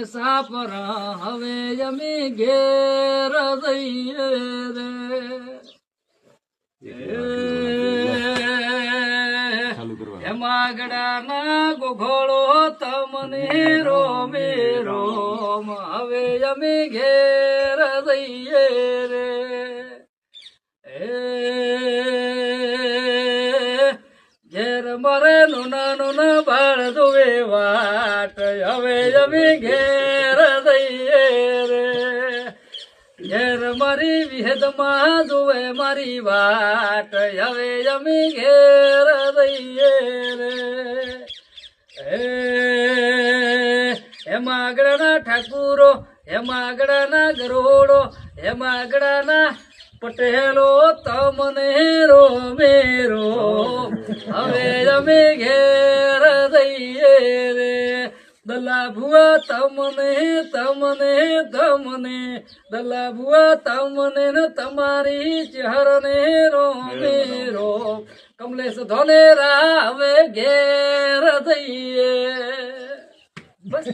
સાપરા હવે અમે ઘેર જઈએ રે એમાગડાના ગોઘોળો તમને રોમે રોમ હવે અમે ઘેર જઈએ રે ઘેર મરે નુના નુના બાળ દુવે વાટ હવે અમે ઘેર જઈએ રે ઘેર મારી વિહેદમાં દુવે મારી વાટ હવે અમે ઘેર જઈએ રે એમાં આગળના ઠાકુરો એમાં આગળના ગરોડો એમાં આગળના પટેલો તમને રોમે રોમ હવે અમે ઘેર જઈએ રે દલા ભુવા તમને તમને તમને દલા ભુવા તમને ને તમારી ચહરને રોમે રોમ કમલેશ ધોલેરા હવે ઘેર જઈએ બસ